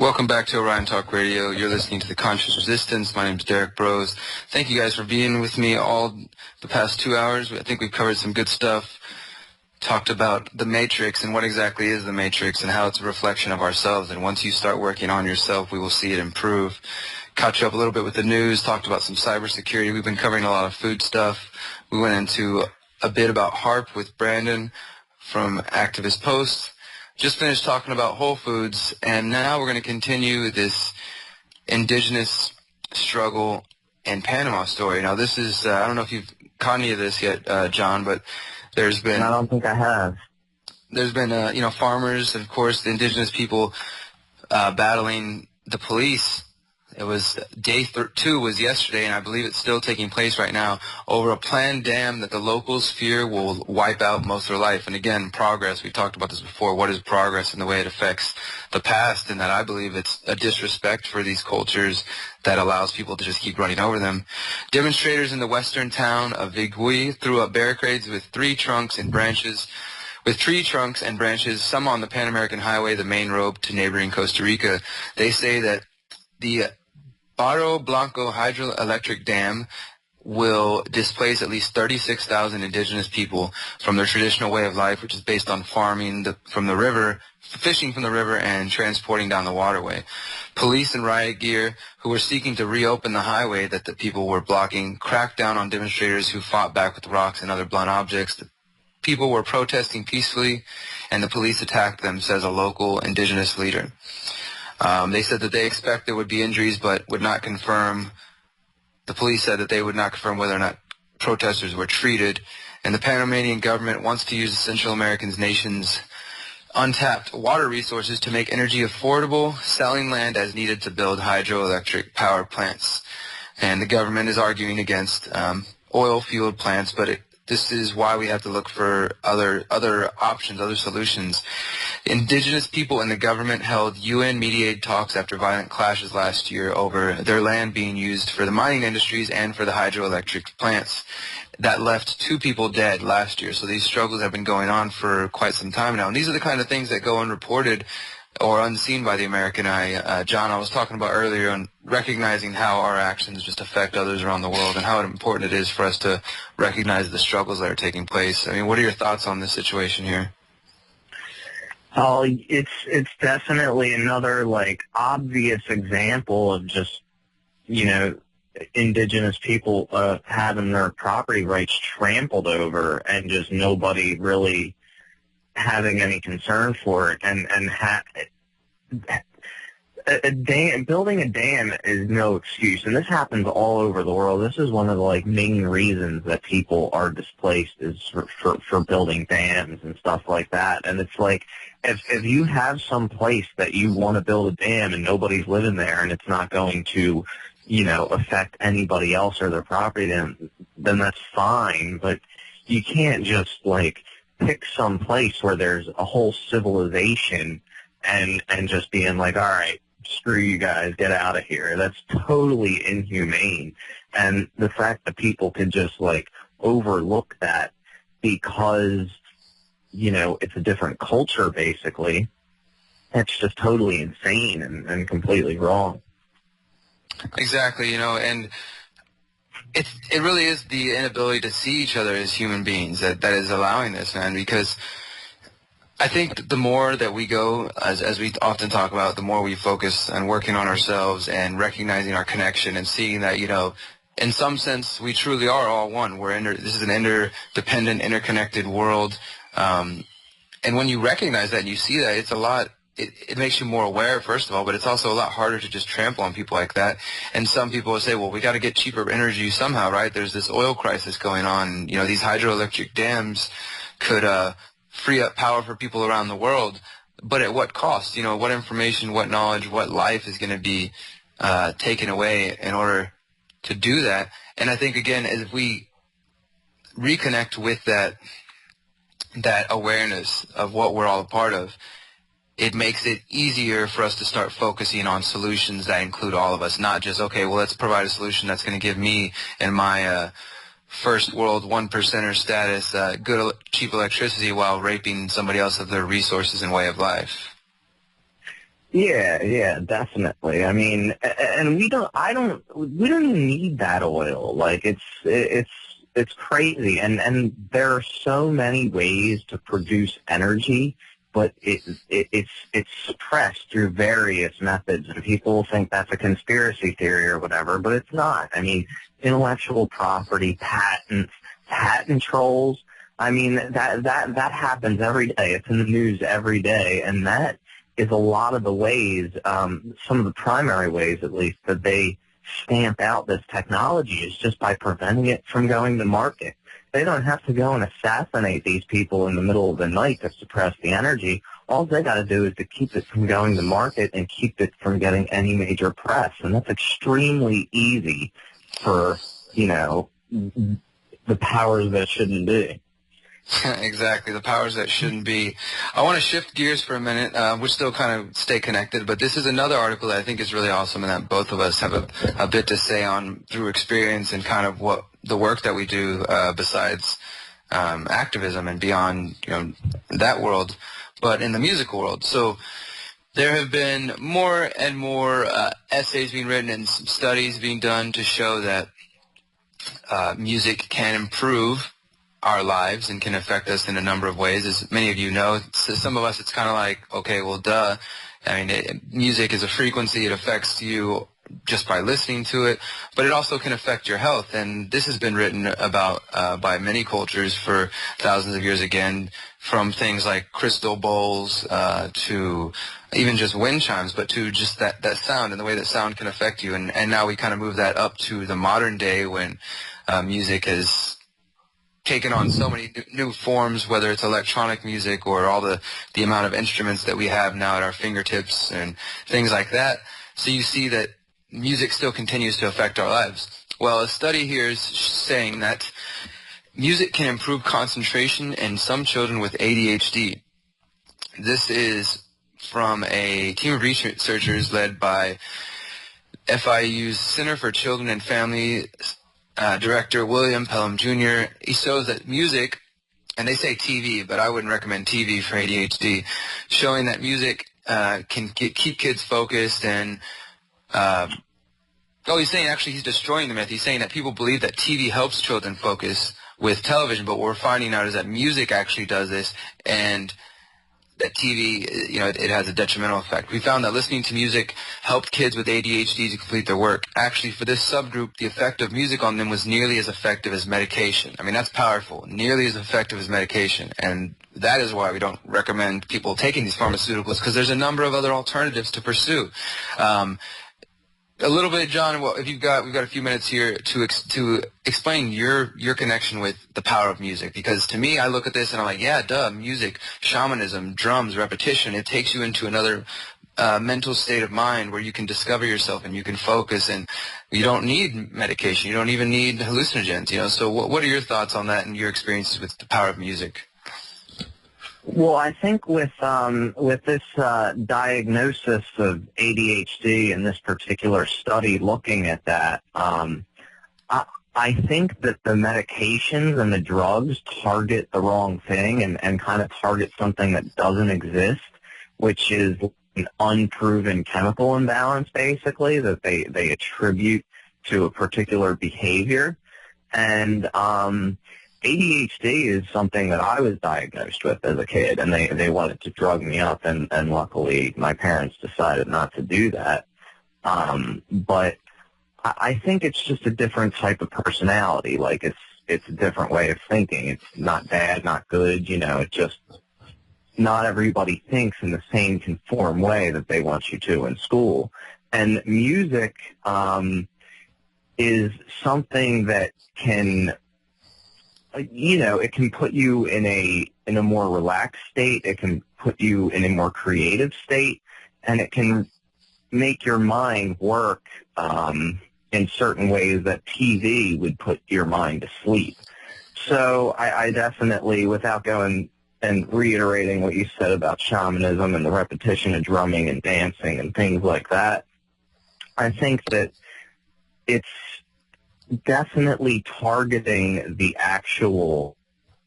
Welcome back to Orion Talk Radio. You're listening to The Conscious Resistance. My name's Derek Bros. Thank you guys for being with me all the past 2 hours. I think we've covered some good stuff. Talked about the Matrix and what exactly is the Matrix and how it's a reflection of ourselves. And once you start working on yourself, we will see it improve. Caught you up a little bit with the news. Talked about some cybersecurity. We've been covering a lot of food stuff. We went into a bit about HARP with Brandon from Activist Post. Just finished talking about Whole Foods, and now we're going to continue this indigenous struggle in Panama story. Now, this is, I don't know if you've caught any of this yet, John, but there's been... I don't think I have. There's been, farmers, of course, the indigenous people battling the police. It was day 2 was yesterday, and I believe it's still taking place right now, over a planned dam that the locals fear will wipe out most of their life. And again, progress, we've talked about this before. What is progress and the way it affects the past? And that I believe it's a disrespect for these cultures that allows people to just keep running over them. Demonstrators in the western town of Vigui threw up barricades with tree trunks and branches, some on the Pan American Highway, the main road to neighboring Costa Rica. They say that the Barro Blanco hydroelectric dam will displace at least 36,000 indigenous people from their traditional way of life, which is based on farming from the river, fishing from the river, and transporting down the waterway. Police and riot gear who were seeking to reopen the highway that the people were blocking cracked down on demonstrators who fought back with rocks and other blunt objects. The people were protesting peacefully, and the police attacked them, says a local indigenous leader. They said that they expect there would be injuries, but would not confirm. The police said that they would not confirm whether or not protesters were treated. And the Panamanian government wants to use the Central American nation's untapped water resources to make energy affordable, selling land as needed to build hydroelectric power plants. And the government is arguing against oil-fueled plants, but this is why we have to look for other options, other solutions. Indigenous people and the government held UN-mediated talks after violent clashes last year over their land being used for the mining industries and for the hydroelectric plants. That left 2 people dead last year. So these struggles have been going on for quite some time now. And these are the kind of things that go unreported or unseen by the American eye. John, I was talking about earlier on recognizing how our actions just affect others around the world and how important it is for us to recognize the struggles that are taking place. I mean, what are your thoughts on this situation here? Oh, it's definitely another, obvious example of just, indigenous people having their property rights trampled over and just nobody really having any concern for it. Building a dam is no excuse, and this happens all over the world. This is one of the main reasons that people are displaced is for building dams and stuff like that. And it's if you have some place that you want to build a dam and nobody's living there and it's not going to affect anybody else or their property, then that's fine. But you can't just pick some place where there's a whole civilization and just being all right, screw you guys, get out of here. That's totally inhumane. And the fact that people can just overlook that because it's a different culture, basically, it's just totally insane and completely wrong. Exactly, and it really is the inability to see each other as human beings that is allowing this, man, because I think the more that we go, as we often talk about, the more we focus on working on ourselves and recognizing our connection and seeing that, in some sense, we truly are all one. This is an interdependent, interconnected world. And when you recognize that and you see that, it's a lot. It makes you more aware, first of all, but it's also a lot harder to just trample on people like that. And some people will say, well, we got to get cheaper energy somehow, right? There's this oil crisis going on. These hydroelectric dams could free up power for people around the world, but at what cost? What information, what knowledge, what life is going to be taken away in order to do that? And I think, again, if we reconnect with that awareness of what we're all a part of, it makes it easier for us to start focusing on solutions that include all of us, not just, okay, well, let's provide a solution that's going to give me and my first world 1%er status good, cheap electricity while raping somebody else of their resources and way of life. Yeah, definitely. I mean, and we don't even need that oil. Like it's crazy, and there are so many ways to produce energy, but it's suppressed through various methods, and people think that's a conspiracy theory or whatever, but it's not. I mean, intellectual property, patents, patent trolls. I mean, that happens every day. It's in the news every day, and that is a lot of the ways, some of the primary ways at least, that they stamp out this technology is just by preventing it from going to market. They don't have to go and assassinate these people in the middle of the night to suppress the energy. All they got to do is to keep it from going to market and keep it from getting any major press. And that's extremely easy for, the powers that shouldn't be. Exactly, the powers that shouldn't be. I want to shift gears for a minute. We're still kind of stay connected, but this is another article that I think is really awesome and that both of us have a bit to say on through experience and kind of what the work that we do besides activism and beyond, that world, but in the musical world. So there have been more and more essays being written and some studies being done to show that music can improve our lives and can affect us in a number of ways. As many of you know, so some of us it's kind of like, okay, well, duh. I mean, music is a frequency. It affects you just by listening to it, but it also can affect your health. And this has been written about by many cultures for thousands of years, again, from things like crystal bowls to even just wind chimes, but to just that sound and the way that sound can affect you. And now we kind of move that up to the modern day when music has taken on so many new forms, whether it's electronic music or all the amount of instruments that we have now at our fingertips and things like that. So you see that music still continues to affect our lives. Well, a study here is saying that music can improve concentration in some children with ADHD. This is from a team of researchers led by FIU's Center for Children and Family director William Pelham Jr. He shows that music, and they say TV, but I wouldn't recommend TV for ADHD, showing that music can keep kids focused and he's saying actually he's destroying the myth. He's saying that people believe that TV helps children focus with television, but what we're finding out is that music actually does this, and that TV, it has a detrimental effect. We found that listening to music helped kids with ADHD to complete their work. Actually, for this subgroup, the effect of music on them was nearly as effective as medication. I mean, that's powerful. Nearly as effective as medication. And that is why we don't recommend people taking these pharmaceuticals, because there's a number of other alternatives to pursue. A little bit, John. Well, we've got a few minutes here to explain your connection with the power of music. Because to me, I look at this and I'm like, yeah, duh, music, shamanism, drums, repetition. It takes you into another mental state of mind where you can discover yourself and you can focus, and you don't need medication. You don't even need hallucinogens. So what are your thoughts on that and your experiences with the power of music? Well, I think with this diagnosis of ADHD and this particular study looking at that, I think that the medications and the drugs target the wrong thing and kind of target something that doesn't exist, which is an unproven chemical imbalance, basically, that they attribute to a particular behavior. And ADHD is something that I was diagnosed with as a kid, and they wanted to drug me up, and luckily my parents decided not to do that. But I think it's just a different type of personality. Like it's a different way of thinking. It's not bad, not good. It's just not everybody thinks in the same conform way that they want you to in school. And music is something that can, it can put you in a more relaxed state. It can put you in a more creative state, and it can make your mind work in certain ways that TV would put your mind to sleep. So I definitely, without going and reiterating what you said about shamanism and the repetition of drumming and dancing and things like that, I think that it's definitely targeting the actual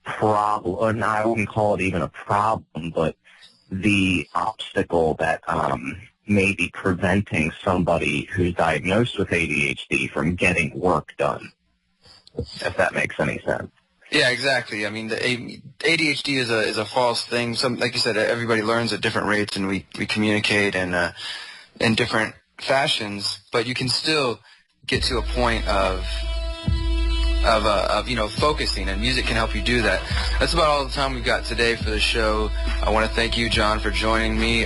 problem, and I wouldn't call it even a problem, but the obstacle that may be preventing somebody who's diagnosed with ADHD from getting work done, if that makes any sense. Yeah, exactly. I mean, the ADHD is a false thing. Some, like you said, everybody learns at different rates, and we communicate in different fashions. But you can still get to a point of focusing, and music can help you do that. That's about all the time we've got today for the show. I want to thank you, John, for joining me.